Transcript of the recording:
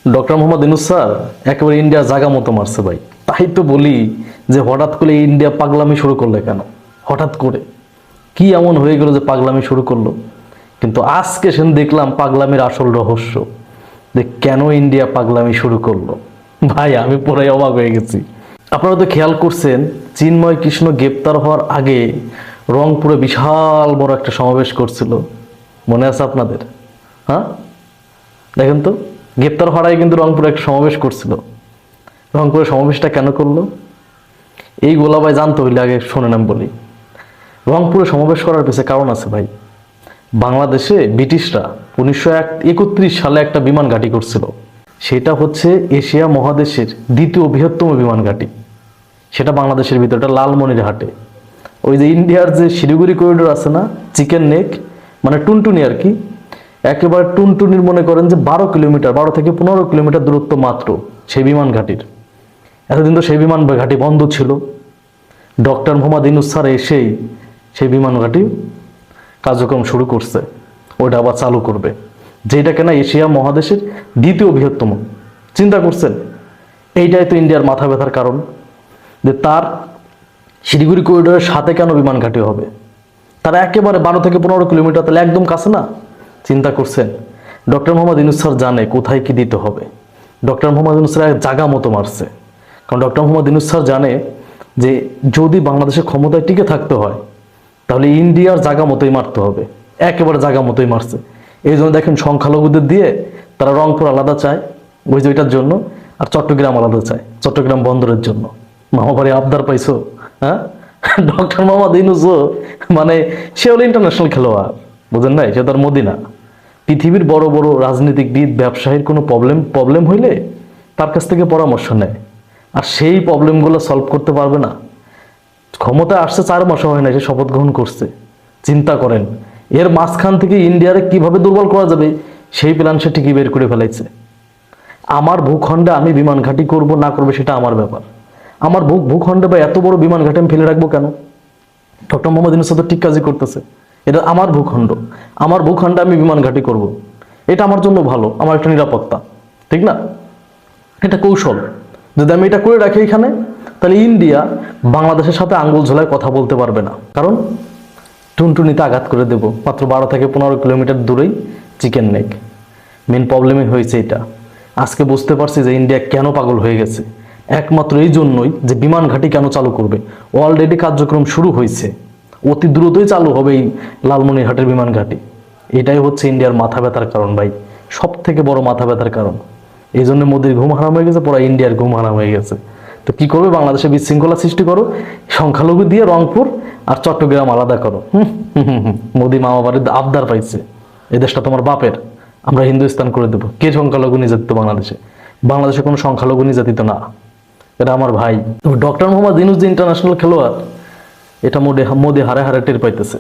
Doctor Mohammad Yunus sir একেবারে ইন্ডিয়ার জায়গা মতো মারছে ভাই। তাই তো বলি যে হঠাৎ করে ইন্ডিয়া পাগলামি শুরু করলে কেন? হঠাৎ করে কি এমন হয়ে গেল যে পাগলামি শুরু করলো? কিন্তু আজকে সেন দেখলাম পাগলামির আসল রহস্য, যে কেন ইন্ডিয়া পাগলামি শুরু করলো। ভাই আমি পুরাই অবাক হয়ে গেছি। আপনারা তো খেয়াল করছেন, চিন্ময় কৃষ্ণ গ্রেপ্তার হওয়ার আগে রংপুরে বিশাল বড় একটা সমাবেশ করছিল, মনে আছে আপনাদের? হ্যাঁ, দেখেন তো, গ্রেপ্তার হওয়ার আগে কিন্তু রংপুরে একটা সমাবেশ করছিল। রংপুরে সমাবেশটা কেন করলো এই গোলাবাই জানতে হইলে আগে শোনেন আমি বলি। রংপুরে সমাবেশ করার পেছনে কারণ আছে ভাই। বাংলাদেশে ব্রিটিশরা 1931 সালে একটা বিমান ঘাঁটি করছিল। সেটা হচ্ছে এশিয়া মহাদেশের দ্বিতীয় বৃহত্তম বিমান ঘাঁটি। সেটা বাংলাদেশের ভিতরে লালমনিরহাটে। ওই যে ইন্ডিয়ার যে শিলিগুড়ি করিডোর আছে না, চিকেন নেক মানে টুনটুনি আর কি, একেবারে টুনটুনির মনে করেন যে 12 কিলোমিটার, 12 থেকে 15 কিলোমিটার দূরত্ব মাত্র সেই বিমান ঘাঁটির। এতদিন তো সেই বিমান ঘাঁটি বন্ধ ছিল। ডক্টর মোহাম্মদ ইউনূস স্যার এসেই সেই বিমান ঘাঁটি কার্যক্রম শুরু করছে, ওটা আবার চালু করবে, যেটা কেনা এশিয়া মহাদেশের দ্বিতীয় বৃহত্তম। চিন্তা করছেন? এইটাই তো ইন্ডিয়ার মাথা ব্যথার কারণ, যে তার শিলিগুড়ি করিডোরের সাথে কেন বিমান ঘাঁটি হবে? তারা একেবারে 12 থেকে 15 কিলোমিটার, তাহলে একদম কাছে না। চিন্তা করছেন? ডক্টর মোহাম্মদ ইউনূস স্যার জানে কোথায় কি দিতে হবে। ডক্টর মোহাম্মদ ইউনূস স্যার জায়গা মতো মারছে। কারণ ডক্টর মোহাম্মদ ইউনূস স্যার জানে যে যদি বাংলাদেশের ক্ষমতায় টিকে থাকতে হয় তাহলে ইন্ডিয়ার জায়গা মতোই মারতে হবে, একেবারে জায়গা মতোই মারছে। এই জন্য দেখেন সংখ্যালঘুদের দিয়ে তারা রংপুর আলাদা চায় ওই যে ওইটার জন্য, আর চট্টগ্রাম আলাদা চায় চট্টগ্রাম বন্দরের জন্য। মামাবাড়ি আবদার পাইছো? হ্যাঁ, ডক্টর মোহাম্মদ ইউনূসও মানে সে হলো ইন্টারন্যাশনাল খেলোয়াড়, বুঝেন নাই? সে তার মদিনা। পৃথিবীর বড় বড় রাজনীতিবিদ ব্যবসায়ীর কোনো প্রবলেম হইলে তার কাছ থেকে পরামর্শ নেয়, আর সেই প্রবলেমগুলো সলভ করতে পারবে না। ক্ষমতা আসছে 4 মাসও হয় না, সে শপথ গ্রহণ করছে। চিন্তা করেন, এর মাঝখান থেকে ইন্ডিয়ারে কিভাবে দুর্বল করা যাবে সেই প্ল্যান সে ঠিকই বের করে ফেলাইছে। আমার ভূখণ্ডে আমি বিমান ঘাঁটি করবো না করবো সেটা আমার ব্যাপার। আমার ভূখণ্ডে বা এত বড় বিমান ঘাঁটি আমি ফেলে রাখবো কেন? ডক্টর মোহাম্মদ ইউনূস তো ঠিক কাজই করতেছে। এটা আমার ভূখণ্ড, আমার ভূখণ্ডে আমি বিমান ঘাঁটি করব, এটা আমার জন্য ভালো, আমার একটা নিরাপত্তা, ঠিক না? এটা কৌশল। যদি আমি এটা করে রাখি এখানে, তাহলে ইন্ডিয়া বাংলাদেশের সাথে আঙ্গুল ঝোলায় কথা বলতে পারবে না। কারণ টুনটুনিতে আঘাত করে দেব, মাত্র 12 থেকে 15 কিলোমিটার দূরেই চিকেন নেক। মেন প্রবলেমই হয়েছে এটা। আজকে বুঝতে পারছি যে ইন্ডিয়া কেন পাগল হয়ে গেছে, একমাত্র এই জন্যই যে বিমান ঘাঁটি কেন চালু করবে। অলরেডি কার্যক্রম শুরু হয়েছে, অতি দ্রুতই চালু হবে এই লালমনিরহাটের বিমান ঘাঁটি। এটাই হচ্ছে ইন্ডিয়ার মাথা ব্যথার কারণ ভাই, সব থেকে বড় মাথা ব্যথার কারণ। এই জন্য মোদির ঘুম হারাম হয়ে গেছে, পুরো ইন্ডিয়ার ঘুম হারাম হয়ে গেছে। তো কি করবে? বাংলাদেশে বিশৃঙ্খলা সৃষ্টি করো, সংখ্যালঘু দিয়ে রংপুর আর চট্টগ্রাম আলাদা করো। মোদি মামা বাড়ির আবদার পাইছে, এই দেশটা তোমার বাপের, আমরা হিন্দুস্তান করে দেবো। কে সংখ্যালঘু নির্যাতিত বাংলাদেশে? বাংলাদেশে কোনো সংখ্যালঘু নির্যাতিত না, এটা আমার ভাই। ডক্টর মোহাম্মদ ইউনূস যে ইন্টারন্যাশনাল খেলোয়াড়, এটা মোদি হারে হারে টের পাইতেছে।